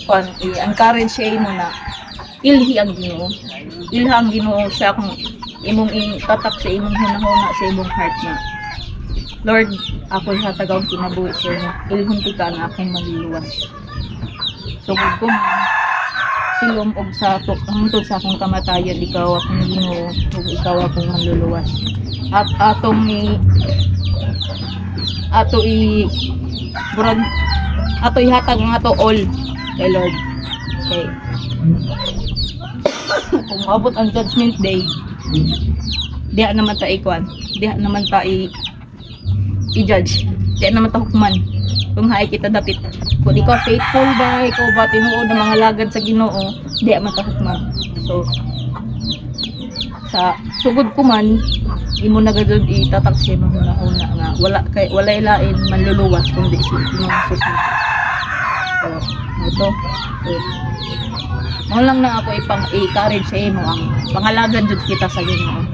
pan i-encourage siya mo na ilhi ang Ginoo. Ilhang Ginoo siya kung imong itatak sa imong hunahuna sa imong heart na Lord, ako hatagaw kinabuhi sa inyo. Ilhunti ka na akong maluluwas. Sugod ko man silom og sa hangtod sa akong kamatayon, ikaw akong Ginoo ug ikaw akong maluluwas. At ato ihatag nga to all kay Lord. Okay. Kung maabot ang judgment day, diha naman ta ikwan, diha naman ta i-judge, diha naman ta hukman kung hay kita dapit. Kung ikaw faithful ba, ikaw ba tinuod ng mga lagad sa Ginoo, diha man ta hukman. So sa sugod ko man, imo na gadud itatak sa imong hunahuna nga wala ilain manluluwas kundi si Ginoo Hesus. So ito mo lang na ako i-encourage sa imo ang pangalagan jud kita sa Ginoo.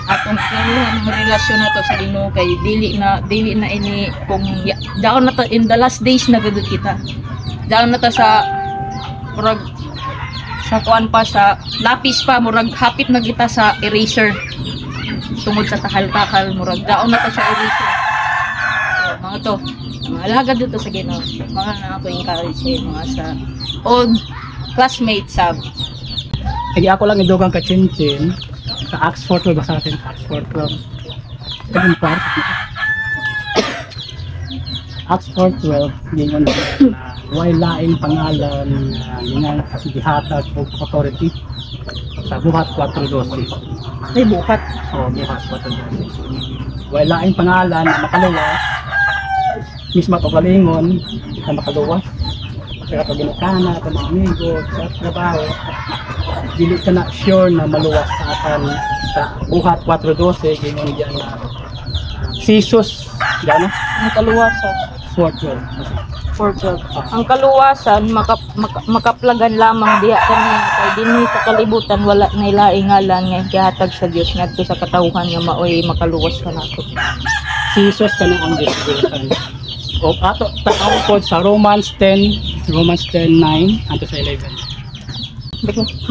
Atong ang relasyon nato sa Ginoo kay dili na ini kung daon na ta in the last days na gud kita. Daon na ta sa murag sa kuan pa sa lapis pa murag hapit na kita sa eraser. Tungod sa takal-takal murag daon na ta sa eraser. So, mga to, mga alagad dito sa Ginoo. Mga na ako encourage mga sa old classmates sab. Hindi ako lang idugang ka Chinchin sa Acts 4:12 ba sa atin? Acts 4:12. Second part. Acts 4:12 gingon na way laing pangalan nga gihatag og authority sa buhat 4:12. Ay buhat. Oh, buhat 4:12. Way laing pangalan na makaluwas mismo pagalingon sa makaluwas. Kaya pag ginakana, ito mga amigo, sa trabaho, dili ka na sure na maluwas sa atin sa buhat 4:12, gingon dyan na si Jesus, gano'n? Ang kaluwasan. 4:12. Ang kaluwasan, makaplagan lamang diha kaniya kay dinhi sa kalibutan wala na ilaing ngalan nga gihatag sa Dios ngadto sa katawhan nga maoy makaluwas ka nato. Si Jesus kanang ang Dios. O ato taong po sa Romans 10:9 anto sa 11.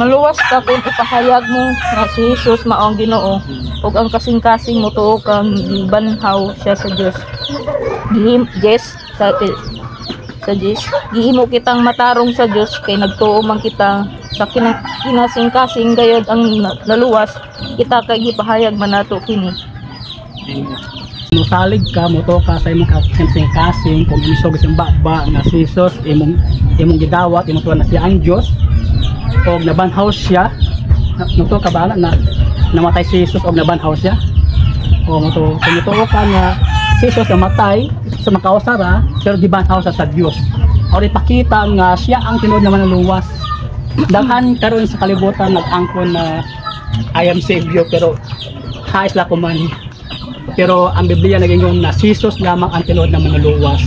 Maluwas ka kung ipahayag mo nga si Jesus mao ang Ginoo ug ang kasing-kasing mo tuo kang gibanhaw siya sa Dios. Gihimo kitang matarong sa Dios kay nagtuo man kita sa kinasing-kasing gayud ang naluwas kita kay gipahayag man nato kini. Musalig ka moto ka sa imong kasing-kasing kung isog sa baba nga si Jesus imong gidawat imong tuwa na siya ang Dios og nabanhaw siya moto ka bala na namatay si Jesus og nabanhaw siya o moto ka nga si Jesus namatay sa makausara pero gibanhaw sa Dios o ipakita nga siya ang tinuod na manluwas. Daghan karon sa kalibutan nag-angkon na I am Savior pero hais la ko man. Pero ang Biblia nagingon na si Jesus lamang ang tinuod na manluluwas.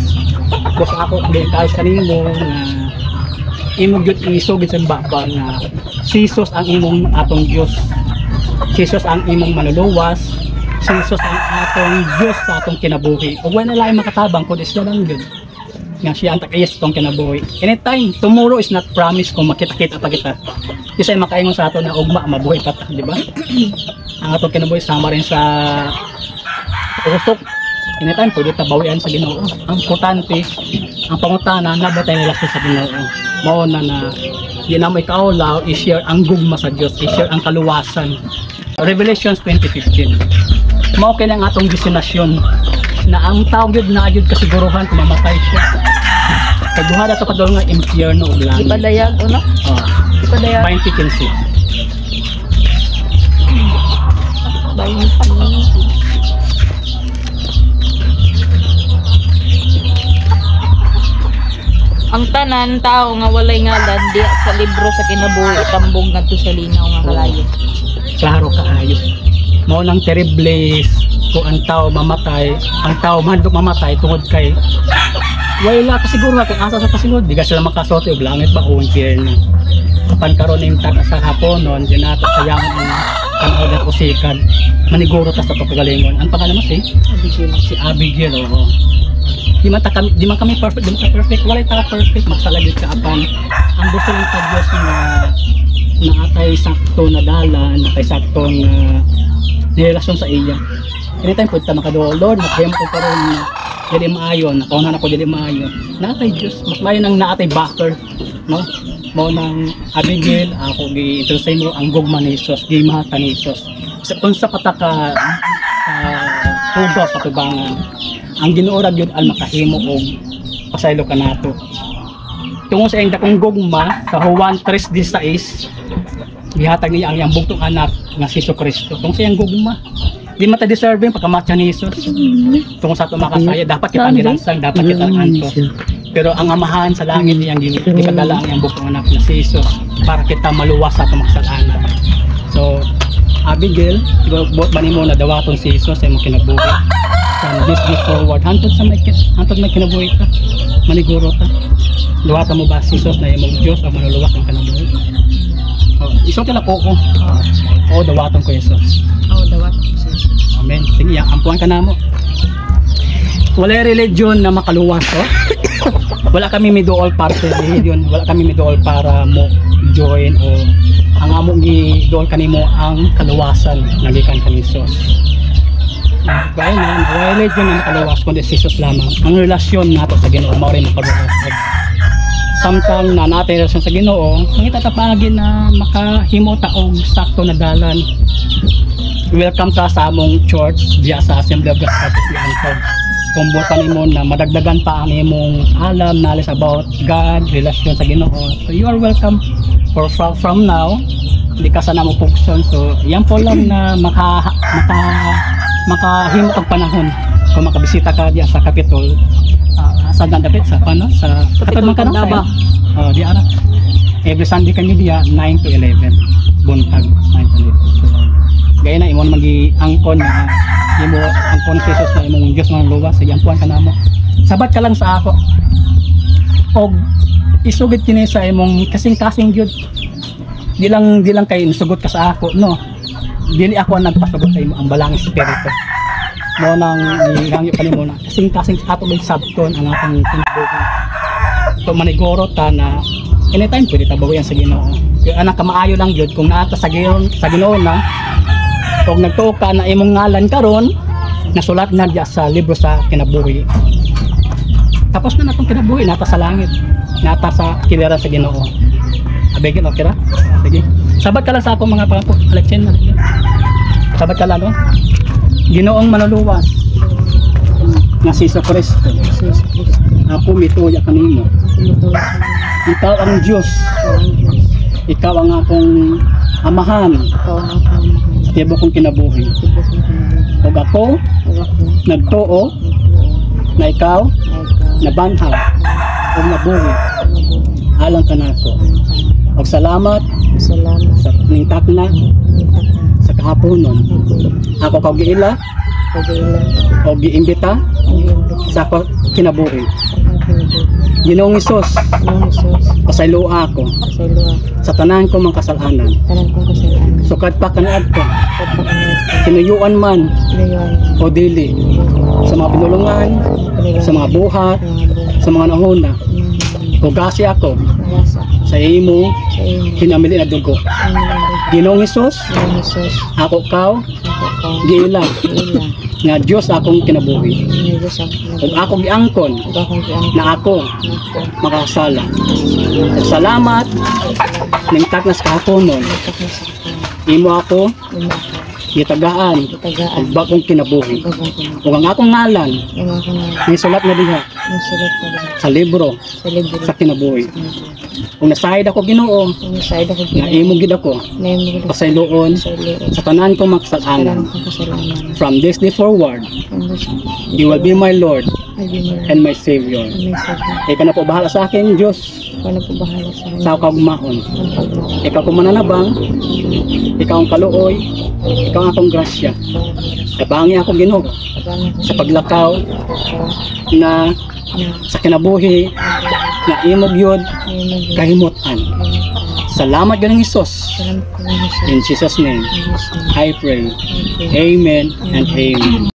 Tapos ako din tayo kanimo na imong gyud isugid sa baba nga si Jesus ang imong atong Dios. Si Jesus ang imong manluluwas. Si Jesus ang atong Dios sa atong kinabuhi. Ug wala lain makatabang kun isla lang gyud. Nga siya ang takayes tong kinabuhi. Anytime, tomorrow is not promise kung makita-kita pa kita. Kasi makaingon sa ato na ugma mabuhay pa ta, di ba? Ang atong kinabuhi sama rin sa usok. Anytime pwede tabawian sa Ginoo. Ang importante, ang pangutana nabatay nila sa Ginoo. Mao na di na may kaulaw i-share ang gugma sa Dios, i-share ang kaluwasan. Revelations 20:15. Mao kay ang atong destinasyon na ang tao gyud na gyud kasiguruhan kung mamatay siya. Kaduha dato kadol nga impyerno ug langit. Ipadayag uno? Ipadayag 20:15. 20. Ang tanan tao nga walay ngalan diya sa libro sa kinabuhi itambong ngadto sa linaw nga kalayo. Klaro kaayo. Mao nang terrible kung ang tao mamatay, ang tao mandok mamatay tungod kay wala kasiguro kung asa sa pasunod, di ka sila makasote og langit ba o impyerno. Kapan karon ning tag sa hapon non di nato sayang ang kanod at usikan. Maniguro ta sa paggalingon. Ang pangalan mo si Abigail. Si Abigail, oo. di man kami perfect, di man ka perfect, wala ta perfect, magsalagit ka apan. Ang gusto lang sa Dios na atay sakto na dalan, atay sakto na relasyon sa iya. Anytime pwede ta makaduol, Lord, makayam ko karon na dili maayo, nakauna na ko dili maayo. Naatay Dios, mas maayo nang naatay backer, no? Mao nang Abigail, ako gi-introduce mo ang gugma ni Jesus, gimahatan ni Jesus. Sa unsa pataka tugas sa tubangan. Ang Ginoo ra gyud ang makahimo og pasaylo kanato. Tungo sa iyang dakong gugma sa Juan 3:16, gihatag niya ang iyang bugtong anak nga si Jesucristo. Tungo sa iyang gugma, di mata deserving pagkamatya ni Jesus. Tungo sa ato makasaya, dapat kita nilansang, dapat kita antos. Pero ang amahan sa langit niyang gipadala ang iyang bugtong anak na si Jesus para kita maluwas sa atong makasalanan. So Abigail, buot ba nimo na dawaton si Jesus sa imong kinabuhi? From this day forward, hantod may kinabuhi ka, maniguro ka. Dawaton mo ba si Jesus na imong Diyos o manuluwas ang kinabuhi? Iso tila ko ko. Dawaton ko Jesus. Dawaton ko Jesus. Amen. Sige, ampuan ka na mo. Wala religion na makaluwas, Wala kami midool para sa religion, wala kami midool para mo join o ang among gidool kanimo ang kaluwasan nga gikan kani Jesus. Gaya na, wala religion na makaluwas kundi Jesus lamang. Ang relasyon nato sa Ginoo mao rin makaluwas. Samtang na natin relasyon sa Ginoo, mangita ta paagi na makahimo ta og sakto na dalan. Welcome ta sa among church diya sa Assembly of God Church. Kung bukan mo na madagdagan pa ang imong alam, knowledge about God, relasyon sa Ginoo. So you are welcome for from now. Hindi ka sana mo pukson. So yan po lang na makahimo kag panahon. Kung makabisita ka diya sa Capitol, sa Dandapit, sa Capitol Mankanaba. Di ara. Every Sunday kami diya 9 to 11. Buntag 9 to 11. So gaya na imong magi-angkon na imo ang Jesus na imong Dios nga luwas, sige ampuan ka namo. Sabat ka lang sa ako. Og isugid kini sa imong kasing-kasing gyud. Di lang kay sugot ka sa ako, no. Dili ako ang nagpasugot sa imo, ang balang espiritu. Mo nang ihangyo kanimo na kasing-kasing ato may sabton ang atong kinabuhi. To maniguro ta na anytime pwede ta bawian sa Ginoo. Kaya anak ka maayo lang gyud kung naata sa Ginoo na kung nagtuo ka na imong ngalan karon nasulat na diya sa libro sa kinabuhi. Tapos na natong kinabuhi nata sa langit, nata sa kiliran sa Ginoo. Abegin okay ra? Sige. Sabat ka lang sa ako mga pangako. Alexen na. Sabat ka lang no? Ginoong manuluwas nga si Jesucristo. Ako mituya kanimo. Ikaw ang Diyos. Ikaw ang akong amahan. Tibo kong kinabuhi. O ako nagtuo na ikaw nabanhaw o nabuhi alang kanako. O salamat sa ningtak na sa kahaponon. Ako kag giila o giimbita sa ako kinabuhi. Ginoong Hesus, pasaylo ako sa tanan ko mga kasalanan. Sukad pa kaniadto, kinuyuan man o dili, sa mga pinulungan, sa mga buhat, sa mga nahuna. Hugasi ako sa imo hinamili na dugo. Ginoong Hesus, ako kaw giila nga Dios akong kinabuhi. Ug ako giangkon na ako makasala. Salamat ning taknas kahaponon. Imo ako gitagaan ug bagong kinabuhi. Ug ang akong ngalan ni sulat na diha sa libro sa kinabuhi. Kung nasayad ako Ginoo, nga imo gid ako pasayloon sa tanan ko makasalanan. From this day forward, you will be my Lord and my Savior. Ikaw na po bahala sa akin, Diyos. Sa kagmaon. Ikaw ko mananabang, ikaw ang kaluoy, ikaw ang akong grasya. Tabangi ako Ginoo sa paglakaw na sa kinabuhi na imog yun kahimutan. Salamat ganang Hesus. In Jesus' name I pray. Amen and amen.